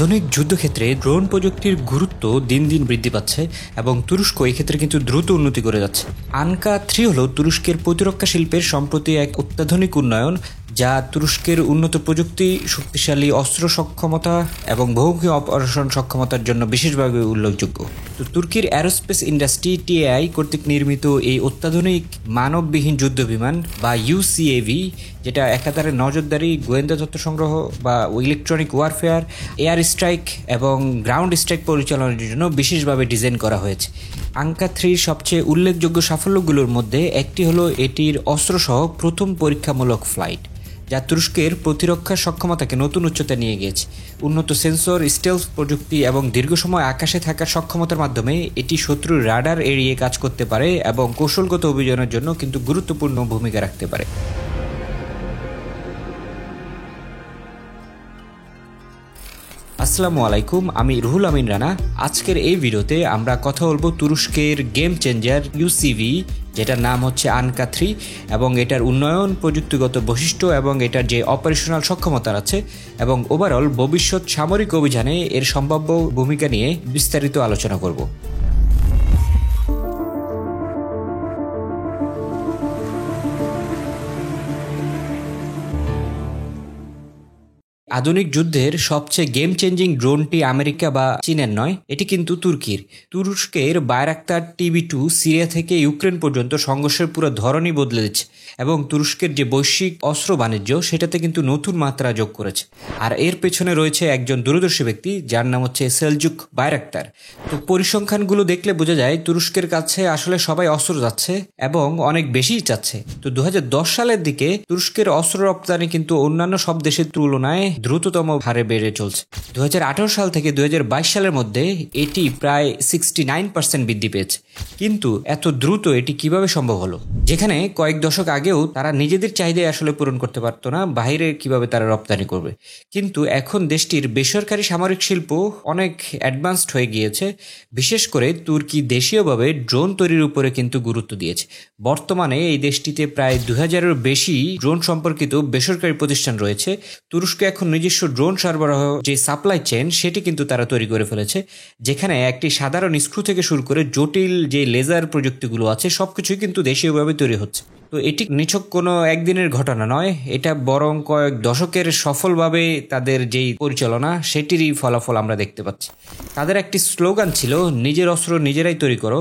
আধুনিক যুদ্ধক্ষেত্রে ড্রোন প্রযুক্তির গুরুত্ব দিন দিন বৃদ্ধি পাচ্ছে এবং তুরস্ক এই ক্ষেত্রে কিন্তু দ্রুত উন্নতি করে যাচ্ছে। আনকা-3 হলো তুরস্কের প্রতিরক্ষা শিল্পের সম্প্রতি এক অত্যাধুনিক উন্নয়ন, যা তুরস্কের উন্নত প্রযুক্তি, শক্তিশালী অস্ত্র সক্ষমতা এবং বহুমুখী অপারেশন সক্ষমতার জন্য বিশেষভাবে উল্লেখযোগ্য। তো তুর্কির অ্যারোস্পেস ইন্ডাস্ট্রি টিএআই কর্তৃক নির্মিত এই অত্যাধুনিক মানববিহীন যুদ্ধ বিমান বা ইউসিএভি, যেটা একাধারে নজরদারি, গোয়েন্দা তথ্য সংগ্রহ বা ইলেকট্রনিক ওয়ারফেয়ার, এয়ার স্ট্রাইক এবং গ্রাউন্ড স্ট্রাইক পরিচালনার জন্য বিশেষভাবে ডিজাইন করা হয়েছে। আনকা-3 সবচেয়ে উল্লেখযোগ্য সাফল্যগুলোর মধ্যে একটি হলো এটির অস্ত্রসহ প্রথম পরীক্ষামূলক ফ্লাইট, যা তুরস্কের প্রতিরক্ষা সক্ষমতাকে নতুন উচ্চতায় নিয়ে গিয়েছে। উন্নত সেন্সর, স্টেলথ প্রযুক্তি এবং দীর্ঘ সময় আকাশে থাকার সক্ষমতার মাধ্যমে এটি শত্রুর রাডার এড়িয়ে কাজ করতে পারে এবং কৌশলগত অভিযানের জন্য কিন্তু গুরুত্বপূর্ণ ভূমিকা রাখতে পারে। আসসালামু আলাইকুম, আমি রুহুল আমিন রানা। আজকের এই ভিডিওতে আমরা কথা বলবো তুরস্কের গেম চেঞ্জার ইউসিভি, যেটার নাম হচ্ছে আনকা-3, এবং এটার উন্নয়ন, প্রযুক্তিগত বৈশিষ্ট্য এবং এটার যে অপারেশনাল সক্ষমতা আছে এবং ওভারঅল ভবিষ্যৎ সামরিক অভিযানে এর সম্ভাব্য ভূমিকা নিয়ে বিস্তারিত আলোচনা করব। আধুনিক যুদ্ধের সবচেয়ে গেম চেঞ্জিং ড্রোনটি আমেরিকা বা চীনের নয়, এটি কিন্তু তুর্কির। তুরস্কের বায়রাক্তার TB2 সিরিয়া থেকে ইউক্রেন পর্যন্ত সংঘর্ষের পুরো ধরনই বদলে দিচ্ছে এবং তুরস্কের যে বৈশ্বিক অস্ত্র বাণিজ্য সেটাতে কিন্তু নতুন মাত্রা যোগ করেছে। আর এর পেছনে রয়েছে একজন দূরদর্শী ব্যক্তি, যার নাম হচ্ছে সেলজুক বায়রাক্তার। তো পরিসংখ্যানগুলো দেখলে বোঝা যায় তুরস্কের কাছে আসলে সবাই অস্ত্র যাচ্ছে এবং অনেক বেশিই চাচ্ছে। তো 2010 সালের দিকে তুরস্কের অস্ত্র রপ্তানি কিন্তু অন্যান্য সব দেশের তুলনায় দ্রুততম হারে বেড়ে চলছে। 2018 সাল থেকে 2022 সালের মধ্যে এটি প্রায় 69% বৃদ্ধি পেয়েছে। কিন্তু এত দ্রুত এটি কিভাবে সম্ভব হলো? যেখানে কয়েক দশক আগেও তারা নিজেদের চাহিদা আসলে পূরণ করতে পারতো না, বাইরে কিভাবে তারা রপ্তানি করবে। কিন্তু এখন দেশটির বেসরকারি সামরিক শিল্প অনেক অ্যাডভান্সড হয়ে গিয়েছে। বিশেষ করে তুর্কি দেশীয়ভাবে ড্রোন তৈরির উপরে কিন্তু গুরুত্ব দিয়েছে। বর্তমানে এই দেশটিতে প্রায় 2000-এর বেশি ড্রোন সম্পর্কিত বেসরকারি প্রতিষ্ঠান রয়েছে। তুরস্ক এখন নিজস্ব ড্রোন সরবরাহ যে সাপ্লাই চেইন সেটি কিন্তু তারা তৈরি করে ফেলেছে, যেখানে একটি সাধারণ স্ক্রু থেকে শুরু করে জটিল যে লেজার প্রযুক্তিগুলো আছে সবকিছুই কিন্তু দেশীয়ভাবে তৈরি হচ্ছে। তো এটি নিছক কোনো একদিনের ঘটনা নয়, এটা বরং কয়েক দশকের সফলভাবে তাদের যেই পরিচালনা সেটিরই ফলাফল আমরা দেখতে পাচ্ছি। তাদের একটি স্লোগান ছিল, নিজের অস্ত্র নিজেরাই তৈরি করো।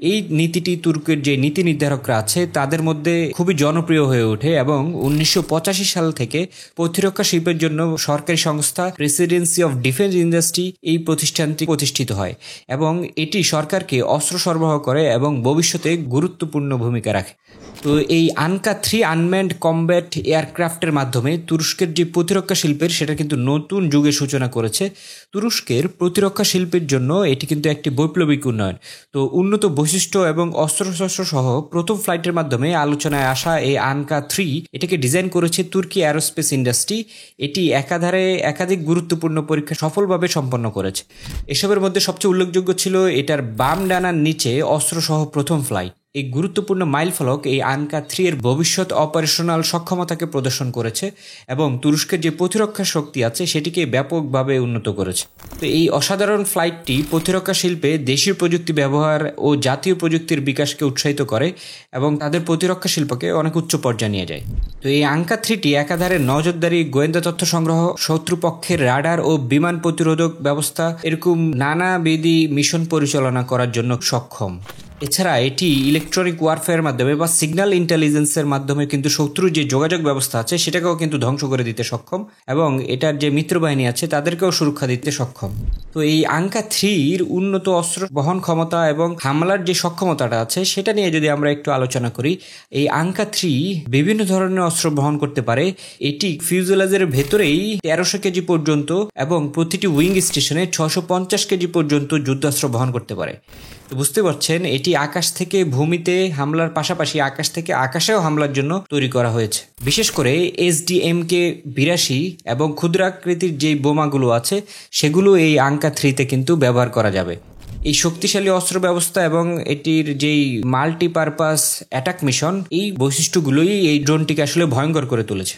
এই নীতিটি তুর্কের যে নীতি নির্ধারকরা আছে তাদের মধ্যে খুবই জনপ্রিয় হয়ে ওঠে এবং 1985 সাল থেকে প্রতিরক্ষা শিল্পের জন্য সরকারি সংস্থা প্রেসিডেন্সি অফ ডিফেন্স ইন্ডাস্ট্রি এই প্রতিষ্ঠানটি প্রতিষ্ঠিত হয় এবং এটি সরকারকে অস্ত্র সরবরাহ করে এবং ভবিষ্যতে গুরুত্বপূর্ণ ভূমিকা রাখে। তো এই আনকা-3 আনম্যান্ড কমব্যাট এয়ারক্রাফটের মাধ্যমে তুরস্কের যে প্রতিরক্ষা শিল্পের সেটা কিন্তু নতুন যুগের সূচনা করেছে। তুরস্কের প্রতিরক্ষা শিল্পের জন্য এটি কিন্তু একটি বৈপ্লবিক উন্নয়ন। তো উন্নত বৈশিষ্ট্য এবং অস্ত্রশস্ত্র সহ প্রথম ফ্লাইটের মাধ্যমে আলোচনায় আসা এই আনকা-3 এটাকে ডিজাইন করেছে তুর্কি অ্যারোস্পেস ইন্ডাস্ট্রি। এটি একাধারে একাধিক গুরুত্বপূর্ণ পরীক্ষা সফলভাবে সম্পন্ন করেছে। এসবের মধ্যে সবচেয়ে উল্লেখযোগ্য ছিল এটার বাম ডানার নিচে অস্ত্রসহ প্রথম ফ্লাইট। এই গুরুত্বপূর্ণ মাইলফলক এই আনকা-3 এর ভবিষ্যৎ অপারেশনাল সক্ষমতাকে প্রদর্শন করেছে এবং তুরস্কের যে প্রতিরক্ষা শক্তি আছে সেটিকে ব্যাপকভাবে উন্নত করেছে। তো এই অসাধারণ ফ্লাইটটি প্রতিরক্ষা শিল্পে দেশীয় প্রযুক্তি ব্যবহার ও জাতীয় প্রযুক্তির বিকাশকে উৎসাহিত করে এবং তাদের প্রতিরক্ষা শিল্পকে অনেক উচ্চ পর্যায়ে নিয়ে যায়। তো এই আনকা-3টি একাধারে নজরদারি, গোয়েন্দা তথ্য সংগ্রহ, শত্রুপক্ষের রাডার ও বিমান প্রতিরোধক ব্যবস্থা এরকম নানাবিধি মিশন পরিচালনা করার জন্য সক্ষম। এছাড়া এটি ইলেকট্রনিক ওয়ারফেয়ারের মাধ্যমে বা সিগন্যাল ইন্টেলিজেন্সের মাধ্যমে কিন্তু শত্রুর যে যোগাযোগ ব্যবস্থা আছে সেটাকেও কিন্তু ধ্বংস করে দিতে সক্ষম এবং এটার যে মিত্রবাহিনী আছে তাদেরকেও সুরক্ষা দিতে সক্ষম। তো এই আনকা-3-র উন্নত অস্ত্র বহন ক্ষমতা এবং হামলার যে সক্ষমতাটা আছে সেটা নিয়ে যদি আমরা একটু আলোচনা করি, এই আনকা-3 বিভিন্ন ধরনের অস্ত্র বহন করতে পারে। এটি ফিউজেলাজের ভেতরেই 1300 কেজি পর্যন্ত এবং প্রতিটি উইং স্টেশনে 650 কেজি পর্যন্ত যুদ্ধাস্ত্র বহন করতে পারে। তো বুঝতে পারছেন, এটি আকাশ থেকে ভূমিতে হামলার পাশাপাশি আকাশ থেকে আকাশেও হামলার জন্য তৈরি করা হয়েছে। বিশেষ করে SDMK-82 এবং ক্ষুদ্রাকৃতির যে বোমাগুলো আছে সেগুলো এই আনকা-3-তে কিন্তু ব্যবহার করা যাবে। এই শক্তিশালী অস্ত্র ব্যবস্থা এবং এটির যেই মাল্টিপারপাস অ্যাটাক মিশন, এই বৈশিষ্ট্যগুলোই এই ড্রোনটিকে আসলে ভয়ঙ্কর করে তুলেছে।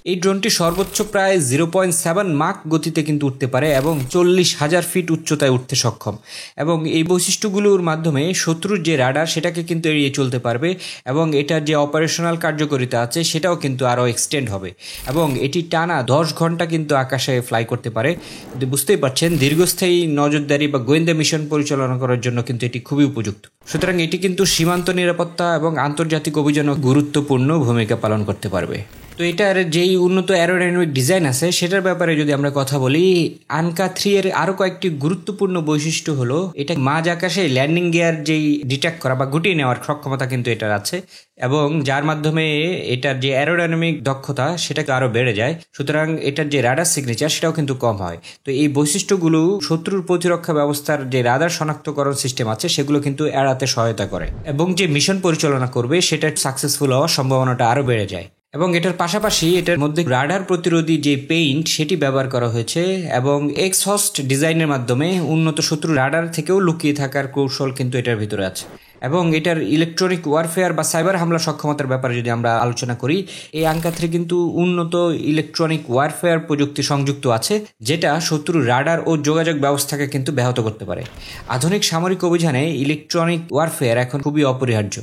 এই ড্রোনটি সর্বোচ্চ প্রায় 0.7 মাক গতিতে কিন্তু উঠতে পারে এবং 40,000 ফিট উচ্চতায় উঠতে সক্ষম, এবং এই বৈশিষ্ট্যগুলোর মাধ্যমে শত্রুর যে রাডার সেটাকে কিন্তু এড়িয়ে চলতে পারবে, এবং এটার যে অপারেশনাল কার্যকারিতা আছে সেটাও কিন্তু আরও এক্সটেন্ড হবে, এবং এটি টানা 10 ঘন্টা কিন্তু আকাশে ফ্লাই করতে পারে। বুঝতেই পারছেন দীর্ঘস্থায়ী নজরদারি বা গোয়েন্দা মিশন পরিচালনা করার জন্য কিন্তু এটি খুবই উপযুক্ত। সুতরাং এটি কিন্তু সীমান্ত নিরাপত্তা এবং আন্তর্জাতিক অভিযানে গুরুত্বপূর্ণ ভূমিকা পালন করতে পারবে। তো এটার যেই উন্নত অ্যারোডাইনামিক ডিজাইন আছে সেটার ব্যাপারে যদি আমরা কথা বলি, আনকা 3 এর আরও কয়েকটি গুরুত্বপূর্ণ বৈশিষ্ট্য হলো এটা মাঝ আকাশে ল্যান্ডিং গিয়ার যেই ডিটেক্ট করা বা গুটিয়ে নেওয়ার সক্ষমতা কিন্তু এটার আছে, এবং যার মাধ্যমে এটার যে অ্যারোডাইনামিক দক্ষতা সেটা আরও বেড়ে যায়। সুতরাং এটার যে রাডার সিগনেচার সেটাও কিন্তু কম হয়। তো এই বৈশিষ্ট্যগুলো শত্রুর প্রতিরক্ষা ব্যবস্থার যে রাডার শনাক্তকরণ সিস্টেম আছে সেগুলো কিন্তু এড়াতে সহায়তা করে, এবং যে মিশন পরিচালনা করবে সেটা সাকসেসফুল হওয়ার সম্ভাবনাটা আরও বেড়ে যায়। এবং এটার পাশাপাশি এটার মধ্যে রাডার প্রতিরোধী যে পেইন্ট সেটি ব্যবহার করা হয়েছে, এবং এক্সহস্ট ডিজাইনের মাধ্যমে উন্নত শত্রু রাডার থেকেও লুকিয়ে থাকার কৌশল কিন্তু এটার ভিতরে আছে। এবং এটার ইলেকট্রনিক ওয়ারফেয়ার বা সাইবার হামলা সক্ষমতার ব্যাপারে যদি আমরা আলোচনা করি, এই আনকা 3 কিন্তু উন্নত ইলেকট্রনিক ওয়ারফেয়ার প্রযুক্তি সংযুক্ত আছে, যেটা শত্রুর রাডার ও যোগাযোগ ব্যবস্থাকে কিন্তু ব্যাহত করতে পারে। আধুনিক সামরিক অভিযানে ইলেকট্রনিক ওয়ারফেয়ার এখন খুবই অপরিহার্য,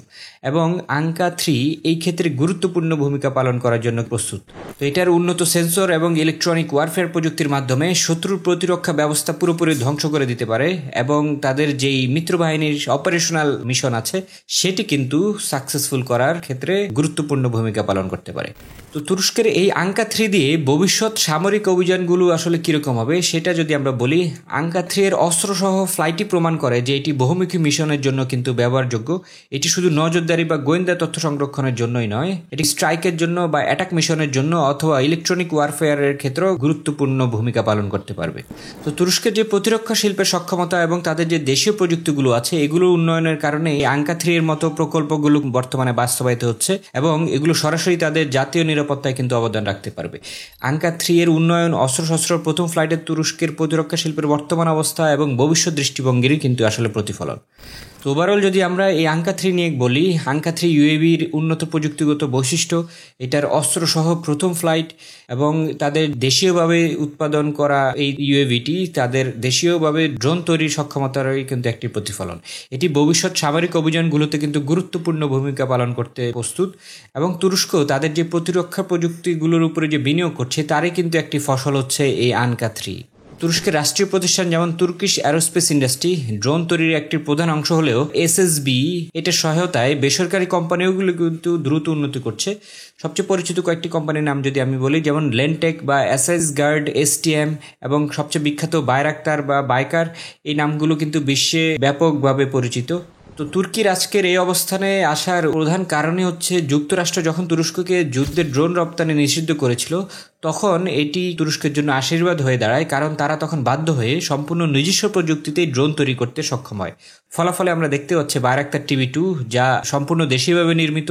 এবং আনকা 3 এই ক্ষেত্রে গুরুত্বপূর্ণ ভূমিকা পালন করার জন্য প্রস্তুত। তো এটার উন্নত সেন্সর এবং ইলেকট্রনিক ওয়ারফেয়ার প্রযুক্তির মাধ্যমে শত্রুর প্রতিরক্ষা ব্যবস্থা পুরোপুরি ধ্বংস করে দিতে পারে, এবং তাদের যেই মিত্রবাহিনীর অপারেশনাল মিশন আছে সেটি কিন্তু সাকসেসফুল করার ক্ষেত্রে গুরুত্বপূর্ণ ভূমিকা পালন করতে পারে। তো তুরস্কের এই আনকা 3 দিয়ে ভবিষ্যৎ সামরিক অভিযানগুলো আসলে কিরকম হবে সেটা যদি আমরা বলি, আনকা 3 এর অস্ত্রসহ ফ্লাইটই প্রমাণ করে যে এটি বহুমুখী মিশনের জন্য কিন্তু ব্যবহারযোগ্য। এটি শুধু নজরদারি বা গোয়েন্দা তথ্য সংরক্ষণের জন্যই নয়, এটি স্ট্রাইকের জন্য বা অ্যাটাক মিশনের জন্য অথবা ইলেকট্রনিক ওয়ারফেয়ারের ক্ষেত্রেও গুরুত্বপূর্ণ ভূমিকা পালন করতে পারবে। তো তুরস্কের যে প্রতিরক্ষা শিল্পের সক্ষমতা এবং তাদের যে দেশীয় প্রযুক্তিগুলো আছে এগুলোর উন্নয়নের কারণে আনকা 3 এর মতো প্রকল্পগুলো বর্তমানে বাস্তবায়িত হচ্ছে, এবং এগুলো সরাসরি তাদের জাতীয় নিরাপত্তায় কিন্তু অবদান রাখতে পারবে। আনকা 3 এর উন্নয়ন, অস্ত্রশস্ত্র, প্রথম ফ্লাইটের তুরস্কের প্রতিরক্ষা শিল্পের বর্তমান অবস্থা এবং ভবিষ্যৎ দৃষ্টিভঙ্গিরই কিন্তু আসলে প্রতিফলন। তো ওভারঅল যদি আমরা এই আনকা 3 নিয়ে বলি, আনকা 3 ইউএভির উন্নত প্রযুক্তিগত বৈশিষ্ট্য, এটার অস্ত্রসহ প্রথম ফ্লাইট, এবং তাদের দেশীয়ভাবে উৎপাদন করা এই ইউএভিটি তাদের দেশীয়ভাবে ড্রোন তৈরির সক্ষমতারই কিন্তু একটি প্রতিফলন। এটি ভবিষ্যৎ সামরিক অভিযানগুলোতে কিন্তু গুরুত্বপূর্ণ ভূমিকা পালন করতে প্রস্তুত, এবং তুরস্ক তাদের যে প্রতিরক্ষা প্রযুক্তিগুলোর উপরে যে বিনিয়োগ করছে তারই কিন্তু একটি ফসল হচ্ছে এই আনকা 3। তুরস্কের রাষ্ট্রীয় প্রতিষ্ঠান যেমন তুর্কিশ অ্যারোস্পেস ইন্ডাস্ট্রি ড্রোন তৈরির একটি প্রধান অংশ হলেও এসএসবি এটার সহায়তায় বেসরকারি কোম্পানিগুলো কিন্তু দ্রুত উন্নতি করছে। সবচেয়ে পরিচিত কয়েকটি কোম্পানির নাম যদি আমি বলি, যেমন লেনটেক বা এসএস গার্ড, এসটিএম, এবং সবচেয়ে বিখ্যাত বাইরাক্তার বা বাইকার, এই নামগুলো কিন্তু বিশ্বে ব্যাপকভাবে পরিচিত। তো তুর্কির আজকের এই অবস্থানে আসার প্রধান কারণই হচ্ছে যুক্তরাষ্ট্র যখন তুরস্ককে যুদ্ধের ড্রোন রপ্তানি নিষিদ্ধ করেছিল তখন এটি তুরস্কের জন্য আশীর্বাদ হয়ে দাঁড়ায়, কারণ তারা তখন বাধ্য হয়ে সম্পূর্ণ নিজস্ব প্রযুক্তিতেই ড্রোন তৈরি করতে সক্ষম হয়। ফলাফলে আমরা দেখতে পাচ্ছি বাইরাক্তার TB2 যা সম্পূর্ণ দেশীয়ভাবে নির্মিত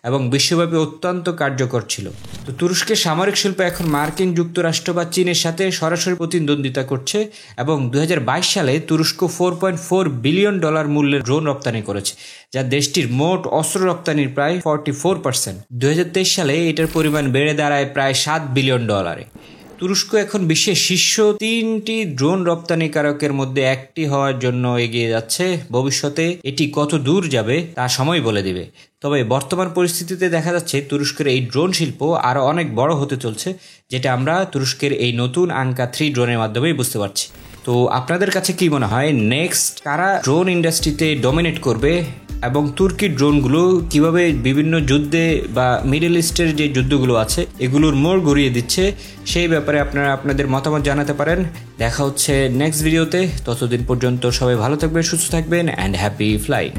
এবং বিশ্বব্যাপী অত্যন্ত কার্যকর ছিল। তো তুরস্কের সামরিক শিল্প এখন মার্কিন যুক্তরাষ্ট্র বা চীনের সাথে সরাসরি প্রতিদ্বন্দ্বিতা করছে, এবং 2022 সালে তুরস্ক $4.4 বিলিয়ন মূল্যের ড্রোন রপ্তানি করেছে, যা দেশটির মোট অস্ত্র রপ্তানির প্রায় 44%। 2023 সালে এটার পরিমাণ বেড়ে দাঁড়ায় প্রায় $7 বিলিয়ন। তুরস্ক এখন বিশ্বের শীর্ষ 3টি ড্রোন রপ্তানিকারকের মধ্যে একটি হওয়ার জন্য এগিয়ে যাচ্ছে। ভবিষ্যতে এটি কত দূর যাবে তা সময় বলে দিবে, তবে বর্তমান পরিস্থিতিতে দেখা যাচ্ছে তুরস্কের এই ড্রোন শিল্প আরও অনেক বড় হতে চলছে, যেটা আমরা তুরস্কের এই নতুন আনকা 3 ড্রোনের মাধ্যমেই বুঝতে পারছি। তো আপনাদের কাছে কি মনে হয় নেক্সট কারা ড্রোন ইন্ডাস্ট্রিতে ডমিনেট করবে, এবং তুর্কির ড্রোনগুলো কিভাবে বিভিন্ন যুদ্ধে বা মিডল ইস্টের যে যুদ্ধগুলো আছে এগুলোর মোড় ঘুরিয়ে দিচ্ছে, সেই ব্যাপারে আপনারা আপনাদের মতামত জানাতে পারেন। দেখা হচ্ছে নেক্সট ভিডিওতে। ততদিন পর্যন্ত সবাই ভালো থাকবেন, সুস্থ থাকবেন, অ্যান্ড হ্যাপি ফ্লাইং।